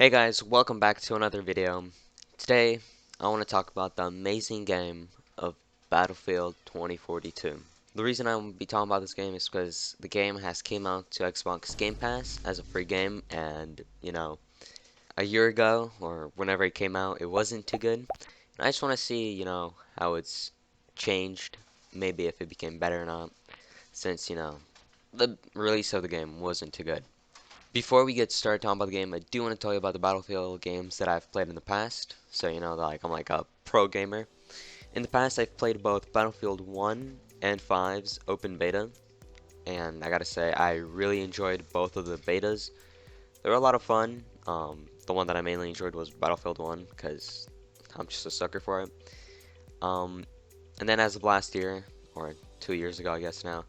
Hey guys, welcome back to another video. Today, I want to talk about the amazing game of Battlefield 2042. The reason I'm going to be talking about this game is because the game has came out to Xbox Game Pass as a free game, and, a year ago, or whenever it came out, it wasn't too good. And I just want to see, how it's changed, maybe if it became better or not, since, the release of the game wasn't too good. Before we get started talking about the game, I do want to tell you about the Battlefield games that I've played in the past. So, like I'm like a pro gamer. In the past, I've played both Battlefield 1 and 5's open beta, and I gotta say, I really enjoyed both of the betas. They were a lot of fun. The one that I mainly enjoyed was Battlefield 1, because I'm just a sucker for it. Um, and then as of last year, or 2 years ago, I guess now,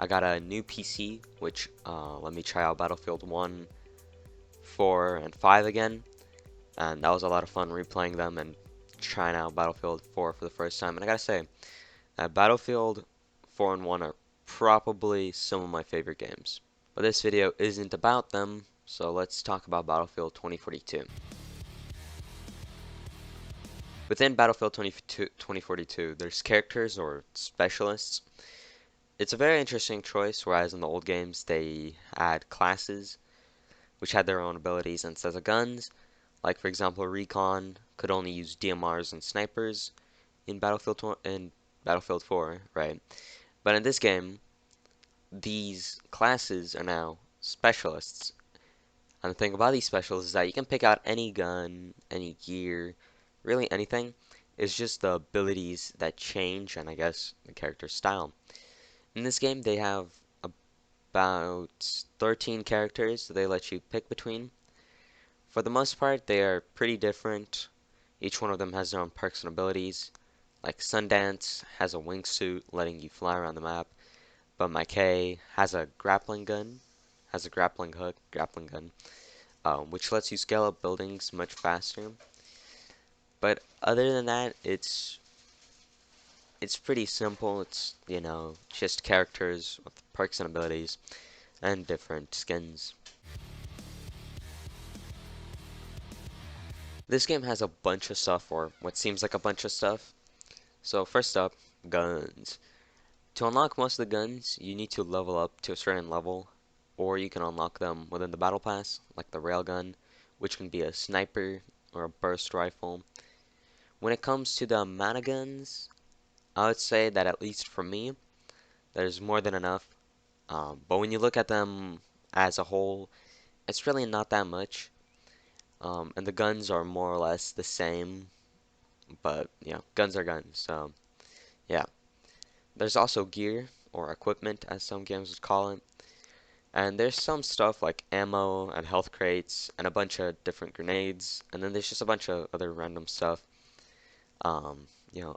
I got a new PC, which let me try out Battlefield 1, 4, and 5 again, and that was a lot of fun replaying them and trying out Battlefield 4 for the first time. And I gotta say, Battlefield 4 and 1 are probably some of my favorite games. But this video isn't about them, so let's talk about Battlefield 2042. Within Battlefield 2042, there's characters or specialists. It's a very interesting choice, whereas in the old games they had classes which had their own abilities instead of guns. Like for example, Recon could only use DMRs and snipers in Battlefield 4, right? But in this game, these classes are now specialists. And the thing about these specialists is that you can pick out any gun, any gear, really anything. It's just the abilities that change and I guess the character's style. In this game, they have about 13 characters that they let you pick between. For the most part, they are pretty different. Each one of them has their own perks and abilities. Like Sundance has a wingsuit letting you fly around the map, but Mackay has a grappling gun, has a grappling hook, grappling gun, which lets you scale up buildings much faster. But other than that, it's pretty simple. It's, just characters with perks and abilities and different skins. This game has a bunch of stuff, or what seems like a bunch of stuff. So first up, guns. To unlock most of the guns, you need to level up to a certain level, or you can unlock them within the battle pass, like the railgun, which can be a sniper or a burst rifle. When it comes to the amount of guns, I would say that at least for me, there's more than enough. But when you look at them as a whole, it's really not that much. And the guns are more or less the same, but guns are guns. So yeah. There's also gear, or equipment as some games would call it. And there's some stuff like ammo and health crates and a bunch of different grenades. And then there's just a bunch of other random stuff.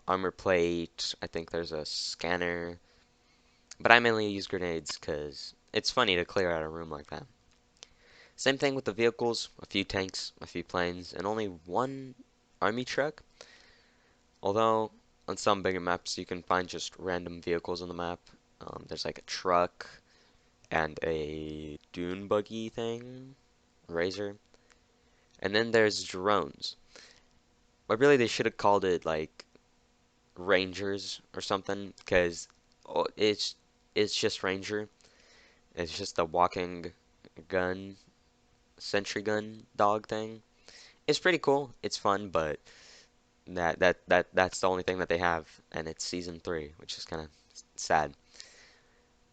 Armor plate, I think there's a scanner. But I mainly use grenades because it's funny to clear out a room like that. Same thing with the vehicles, a few tanks, a few planes, and only one army truck. Although on some bigger maps you can find just random vehicles on the map. There's like a truck and a dune buggy thing, Razor. And then there's drones. But really they should have called it like Rangers or something because it's just Ranger. It's just a walking gun, sentry gun dog thing. It's pretty cool. It's fun, but that's the only thing that they have, and it's season 3, which is kind of sad.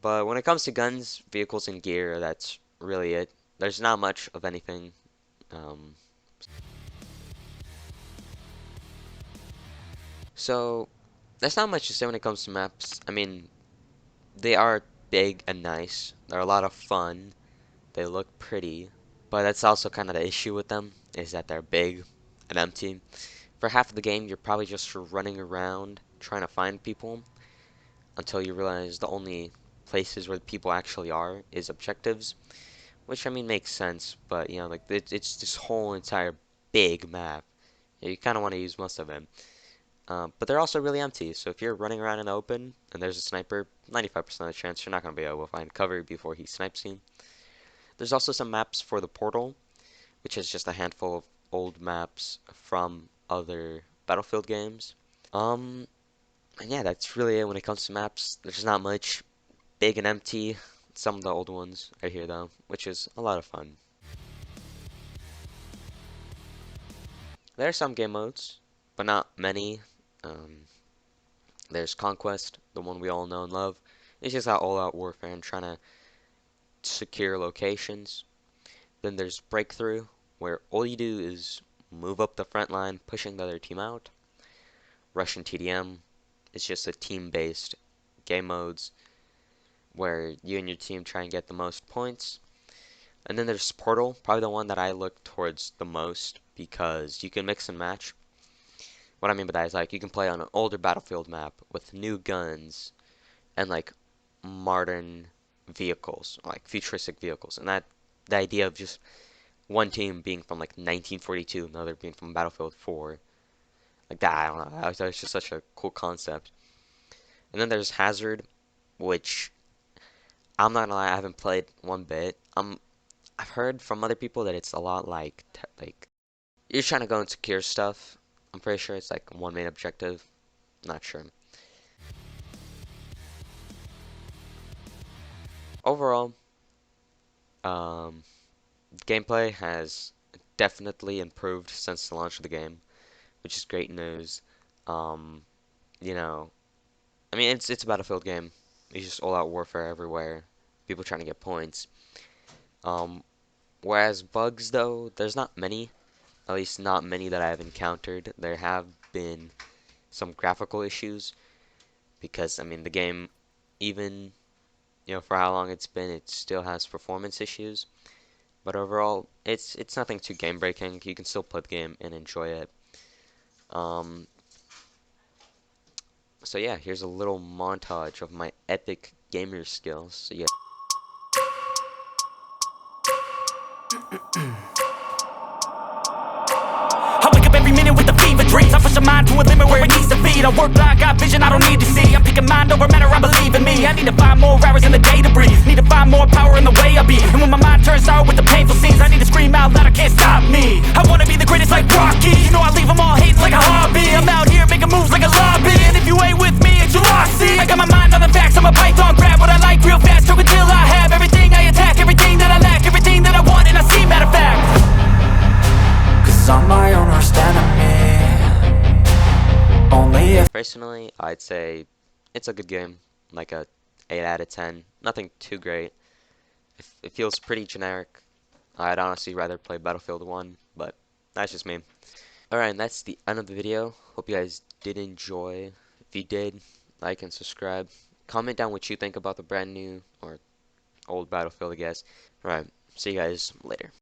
But when it comes to guns, vehicles, and gear, that's really it. There's not much of anything. Um, so there's not much to say when it comes to maps. I mean, they are big and nice. They're a lot of fun. They look pretty, but that's also kind of the issue with them is that they're big and empty. For half of the game, you're probably just running around trying to find people until you realize the only places where people actually are is objectives, which I mean makes sense, but like it's this whole entire big map. You kind of want to use most of it. But they're also really empty, so if you're running around in the open and there's a sniper, 95% of the chance you're not going to be able to find cover before he snipes you. There's also some maps for the portal, which is just a handful of old maps from other Battlefield games. And yeah, that's really it when it comes to maps. There's not much. Big and empty. Some of the old ones are here though, which is a lot of fun. There are some game modes, but not many. Um, there's Conquest, the one we all know and love. It's just that all-out warfare and trying to secure locations. Then there's Breakthrough, where all you do is move up the front line, pushing the other team out. Russian TDM is just a team-based game modes where you and your team try and get the most points. And then there's Portal, probably the one that I look towards the most because you can mix and match. What I mean by that is like you can play on an older Battlefield map with new guns and like modern vehicles, like futuristic vehicles. And that the idea of just one team being from like 1942, another being from Battlefield 4, like that, I don't know. That was just such a cool concept. And then there's Hazard, which I'm not gonna lie, I haven't played one bit. I've heard from other people that it's a lot like you're trying to go and secure stuff. I'm pretty sure it's like one main objective. Not sure. Overall, um, gameplay has definitely improved since the launch of the game, which is great news. Um, you know, I mean it's a Battlefield game. It's just all-out warfare everywhere. People trying to get points. Um, whereas bugs though, there's not many. At least not many that I've encountered. There have been some graphical issues because I mean the game, even for how long it's been, it still has performance issues. But overall, it's nothing too game breaking. You can still play the game and enjoy it. Um, so yeah, here's a little montage of my epic gamer skills. So yeah. I wake up every minute with the fever dreams. I push my mind to a limit where it needs to be. I work blind, got vision I don't need to see. I'm picking mind over matter, I believe in me. I need to find more hours in the day to breathe. Need to find more power in the way I be. And when my mind turns sour with the painful scenes, I need to scream out loud, I can't stop me. I wanna be the greatest like Rocky. You know I leave them all hating like a hobby. I'm out here making moves like a lobby. And if you ain't with me, it's your loss, see. I got my mind on the facts, I'm a python, grab what I like real fast. Stroke until I have everything I attack, everything that I lack, everything that I want, and I see, matter of fact. I'm my own worst enemy. Only if Personally, I'd say it's a good game, like a 8 out of 10. Nothing too great. It feels pretty generic. I'd honestly rather play Battlefield 1, but that's just me. Alright, and that's the end of the video. Hope you guys did enjoy. If you did, like and subscribe. Comment down what you think about the brand new or old Battlefield, I guess. Alright, see you guys later.